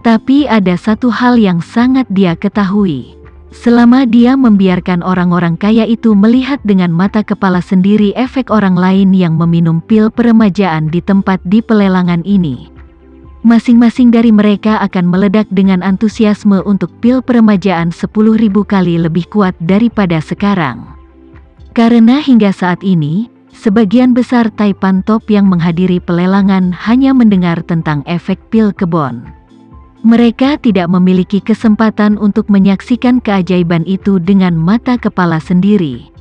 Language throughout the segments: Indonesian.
Tapi ada satu hal yang sangat dia ketahui. Selama dia membiarkan orang-orang kaya itu melihat dengan mata kepala sendiri efek orang lain yang meminum pil peremajaan di tempat di pelelangan ini, masing-masing dari mereka akan meledak dengan antusiasme untuk pil peremajaan 10.000 kali lebih kuat daripada sekarang. Karena hingga saat ini, sebagian besar Taipan top yang menghadiri pelelangan hanya mendengar tentang efek pil kebon. Mereka tidak memiliki kesempatan untuk menyaksikan keajaiban itu dengan mata kepala sendiri.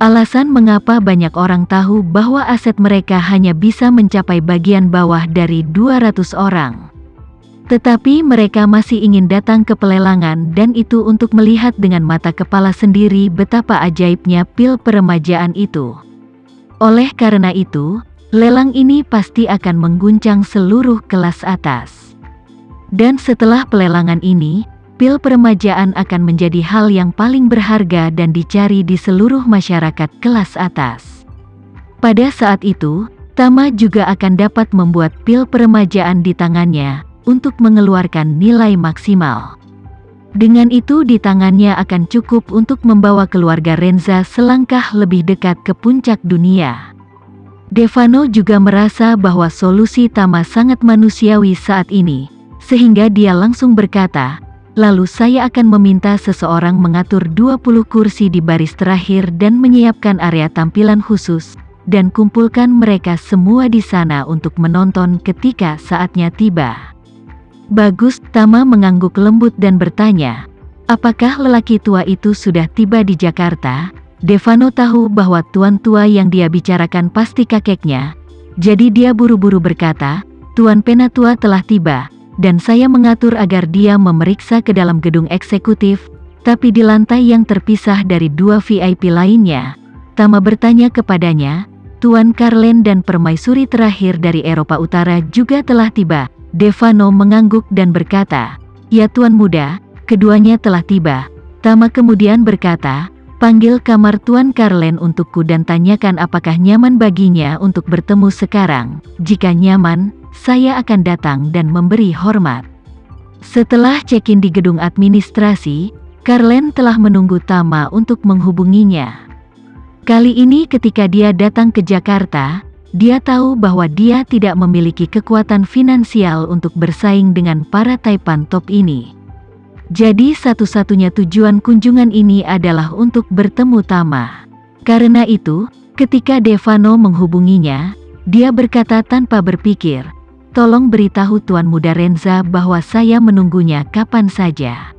Alasan mengapa banyak orang tahu bahwa aset mereka hanya bisa mencapai bagian bawah dari 200 orang. Tetapi mereka masih ingin datang ke pelelangan, dan itu untuk melihat dengan mata kepala sendiri betapa ajaibnya pil peremajaan itu. Oleh karena itu, lelang ini pasti akan mengguncang seluruh kelas atas. Dan setelah pelelangan ini, pil peremajaan akan menjadi hal yang paling berharga dan dicari di seluruh masyarakat kelas atas. Pada saat itu, Tama juga akan dapat membuat pil peremajaan di tangannya untuk mengeluarkan nilai maksimal. Dengan itu di tangannya akan cukup untuk membawa keluarga Renza selangkah lebih dekat ke puncak dunia. Devano juga merasa bahwa solusi Tama sangat manusiawi saat ini, sehingga dia langsung berkata, "Lalu saya akan meminta seseorang mengatur 20 kursi di baris terakhir dan menyiapkan area tampilan khusus, dan kumpulkan mereka semua di sana untuk menonton ketika saatnya tiba." "Bagus," Tama mengangguk lembut dan bertanya, "Apakah lelaki tua itu sudah tiba di Jakarta?" Devano tahu bahwa tuan tua yang dia bicarakan pasti kakeknya, jadi dia buru-buru berkata, "Tuan Penatua telah tiba, dan saya mengatur agar dia memeriksa ke dalam gedung eksekutif, tapi di lantai yang terpisah dari 2 VIP lainnya." Tama bertanya kepadanya, "Tuan Carlen dan permaisuri terakhir dari Eropa Utara juga telah tiba?" Devano mengangguk dan berkata, "Ya Tuan Muda, keduanya telah tiba." Tama kemudian berkata, "Panggil kamar Tuan Carlen untukku dan tanyakan apakah nyaman baginya untuk bertemu sekarang. Jika nyaman, saya akan datang dan memberi hormat." Setelah check-in di gedung administrasi, Carlen telah menunggu Tama untuk menghubunginya. Kali ini ketika dia datang ke Jakarta, dia tahu bahwa dia tidak memiliki kekuatan finansial untuk bersaing dengan para Taipan top ini. Jadi satu-satunya tujuan kunjungan ini adalah untuk bertemu Tama. Karena itu, ketika Devano menghubunginya, dia berkata tanpa berpikir, "Tolong beritahu Tuan Muda Renza bahwa saya menunggunya kapan saja."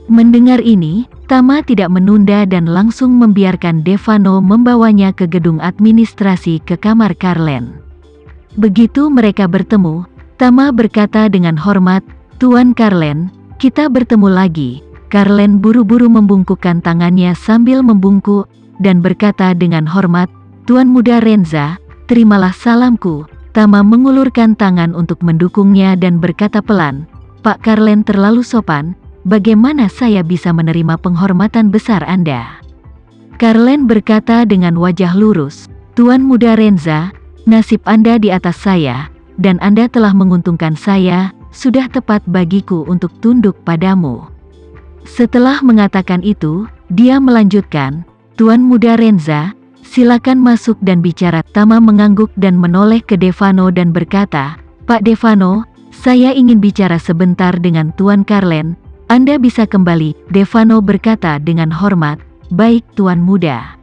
Mendengar ini, Tama tidak menunda dan langsung membiarkan Devano membawanya ke gedung administrasi ke kamar Carlen. Begitu mereka bertemu, Tama berkata dengan hormat, "Tuan Carlen, kita bertemu lagi." Carlen buru-buru membungkukkan tangannya sambil membungkuk, dan berkata dengan hormat, "Tuan Muda Renza, terimalah salamku." Tama mengulurkan tangan untuk mendukungnya dan berkata pelan, "Pak Carlen terlalu sopan, bagaimana saya bisa menerima penghormatan besar Anda?" Carlen berkata dengan wajah lurus, "Tuan Muda Renza, nasib Anda di atas saya, dan Anda telah menguntungkan saya, sudah tepat bagiku untuk tunduk padamu." Setelah mengatakan itu, dia melanjutkan, "Tuan Muda Renza, silakan masuk dan bicara." Tama mengangguk dan menoleh ke Devano dan berkata, "Pak Devano, saya ingin bicara sebentar dengan Tuan Carlen. Anda bisa kembali." Devano berkata dengan hormat, "Baik Tuan Muda."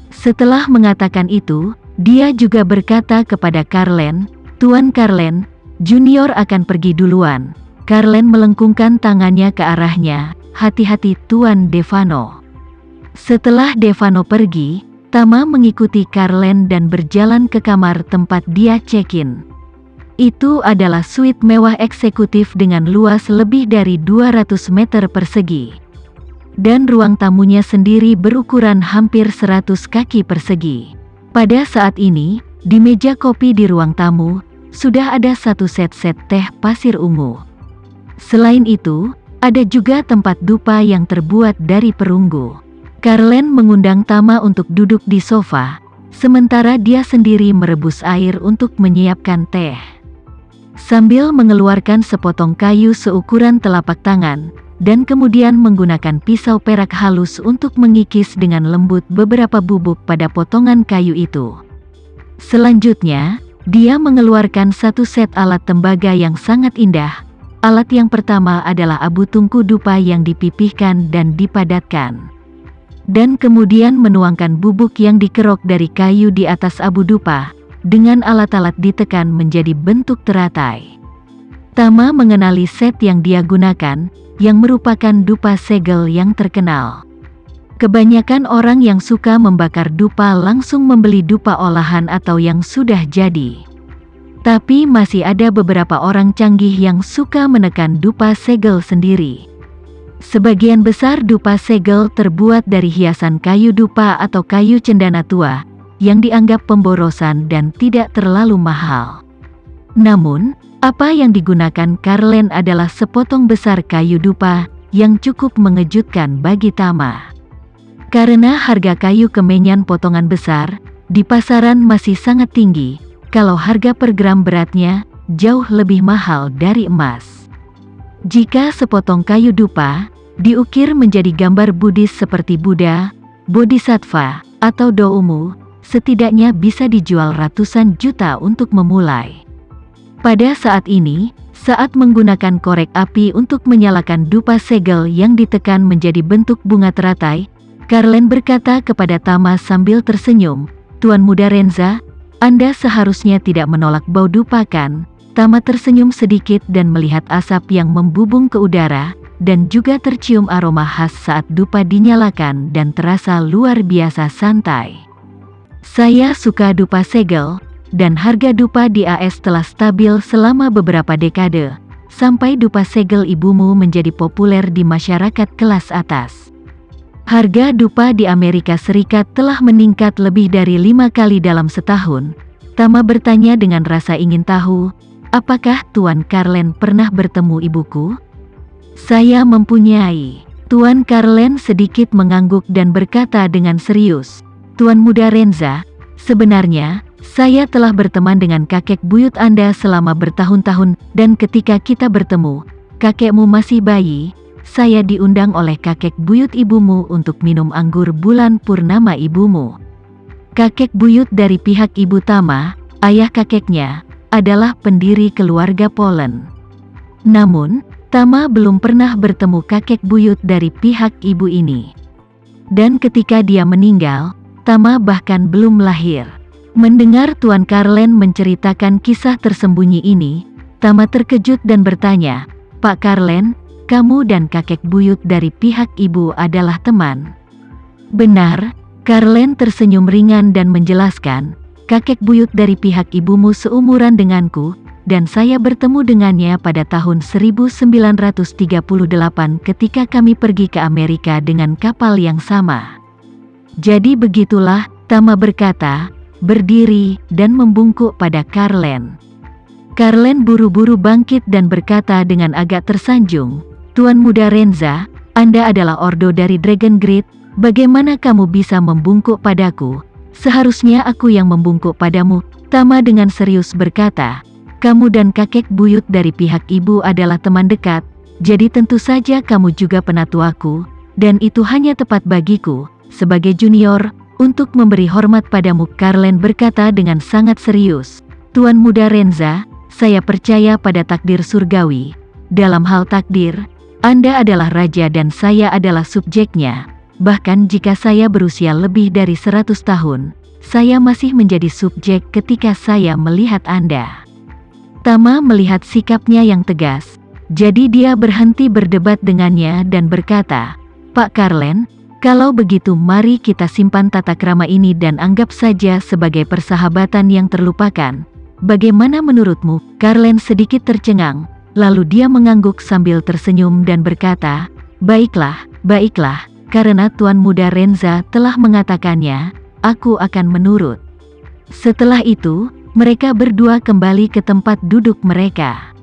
Setelah mengatakan itu, dia juga berkata kepada Carlen, "Tuan Carlen, Junior akan pergi duluan." Carlen melengkungkan tangannya ke arahnya, "Hati-hati Tuan Devano." Setelah Devano pergi, Tama mengikuti Carlen dan berjalan ke kamar tempat dia check-in. Itu adalah suite mewah eksekutif dengan luas lebih dari 200 meter persegi. Dan ruang tamunya sendiri berukuran hampir 100 kaki persegi. Pada saat ini, di meja kopi di ruang tamu, sudah ada satu set-set teh pasir ungu. Selain itu, ada juga tempat dupa yang terbuat dari perunggu. Carlen mengundang Tama untuk duduk di sofa, sementara dia sendiri merebus air untuk menyiapkan teh. sambil mengeluarkan sepotong kayu seukuran telapak tangan, dan kemudian menggunakan pisau perak halus untuk mengikis dengan lembut beberapa bubuk pada potongan kayu itu. Selanjutnya, dia mengeluarkan satu set alat tembaga yang sangat indah. Alat yang pertama adalah abu tungku dupa yang dipipihkan dan dipadatkan. Dan kemudian menuangkan bubuk yang dikerok dari kayu di atas abu dupa, dengan alat-alat ditekan menjadi bentuk teratai. Tama mengenali set yang dia gunakan, yang merupakan dupa segel yang terkenal. Kebanyakan orang yang suka membakar dupa langsung membeli dupa olahan atau yang sudah jadi. Tapi masih ada beberapa orang canggih yang suka menekan dupa segel sendiri. Sebagian besar dupa segel terbuat dari hiasan kayu dupa atau kayu cendana tua, yang dianggap pemborosan dan tidak terlalu mahal. Namun, apa yang digunakan Carlen adalah sepotong besar kayu dupa, yang cukup mengejutkan bagi Tama. Karena harga kayu kemenyan potongan besar, di pasaran masih sangat tinggi, kalau harga per gram beratnya, jauh lebih mahal dari emas. Jika sepotong kayu dupa, diukir menjadi gambar Buddhis seperti Buddha, Bodhisattva, atau Doumu, setidaknya bisa dijual ratusan juta untuk memulai. Pada saat ini, saat menggunakan korek api untuk menyalakan dupa segel yang ditekan menjadi bentuk bunga teratai, Carlen berkata kepada Tama sambil tersenyum, "Tuan Muda Renza, Anda seharusnya tidak menolak bau dupa kan?" Tama tersenyum sedikit dan melihat asap yang membubung ke udara, dan juga tercium aroma khas saat dupa dinyalakan dan terasa luar biasa santai. "Saya suka dupa segel, dan harga dupa di AS telah stabil selama beberapa dekade, sampai dupa segel ibumu menjadi populer di masyarakat kelas atas. Harga dupa di Amerika Serikat telah meningkat lebih dari 5 kali dalam setahun." Tama bertanya dengan rasa ingin tahu, "Apakah Tuan Carlen pernah bertemu ibuku?" "Saya mempunyai." Tuan Carlen sedikit mengangguk dan berkata dengan serius, "Tuan Muda Renza, sebenarnya, saya telah berteman dengan kakek buyut Anda selama bertahun-tahun, dan ketika kita bertemu, kakekmu masih bayi. Saya diundang oleh kakek buyut ibumu untuk minum anggur bulan purnama ibumu." Kakek buyut dari pihak ibu Tama, ayah kakeknya, adalah pendiri keluarga Polen. Namun, Tama belum pernah bertemu kakek buyut dari pihak ibu ini. Dan ketika dia meninggal, Tama bahkan belum lahir. Mendengar Tuan Carlen menceritakan kisah tersembunyi ini, Tama terkejut dan bertanya, "Pak Carlen, kamu dan kakek buyut dari pihak ibu adalah teman?" "Benar." Carlen tersenyum ringan dan menjelaskan, "Kakek buyut dari pihak ibumu seumuran denganku, dan saya bertemu dengannya pada tahun 1938 ketika kami pergi ke Amerika dengan kapal yang sama." "Jadi begitulah," Tama berkata, berdiri dan membungkuk pada Carlen. Carlen buru-buru bangkit dan berkata dengan agak tersanjung, "Tuan Muda Renza, Anda adalah ordo dari Dragon Grid, bagaimana kamu bisa membungkuk padaku? Seharusnya aku yang membungkuk padamu." Tama dengan serius berkata, "Kamu dan kakek buyut dari pihak ibu adalah teman dekat, jadi tentu saja kamu juga penatuaku, dan itu hanya tepat bagiku, sebagai junior, untuk memberi hormat padamu." Carlen berkata dengan sangat serius, "Tuan Muda Renza, saya percaya pada takdir surgawi. Dalam hal takdir, Anda adalah raja dan saya adalah subjeknya. Bahkan jika saya berusia lebih dari 100 tahun, saya masih menjadi subjek ketika saya melihat Anda." Tama melihat sikapnya yang tegas, jadi dia berhenti berdebat dengannya dan berkata, "Pak Carlen, kalau begitu mari kita simpan tata krama ini dan anggap saja sebagai persahabatan yang terlupakan. Bagaimana menurutmu?" Carlen sedikit tercengang, lalu dia mengangguk sambil tersenyum dan berkata, "Baiklah, baiklah. Karena Tuan Muda Renza telah mengatakannya, aku akan menurut." Setelah itu, mereka berdua kembali ke tempat duduk mereka.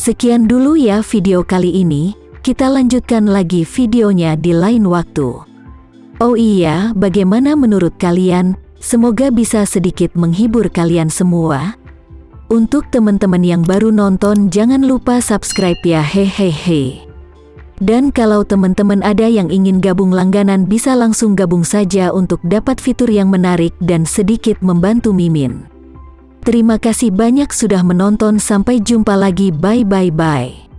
Sekian dulu ya video kali ini, kita lanjutkan lagi videonya di lain waktu. Oh iya, bagaimana menurut kalian? Semoga bisa sedikit menghibur kalian semua. Untuk teman-teman yang baru nonton, jangan lupa subscribe ya, hehehe. Dan kalau teman-teman ada yang ingin gabung langganan, bisa langsung gabung saja untuk dapat fitur yang menarik dan sedikit membantu Mimin. Terima kasih banyak sudah menonton, sampai jumpa lagi, bye.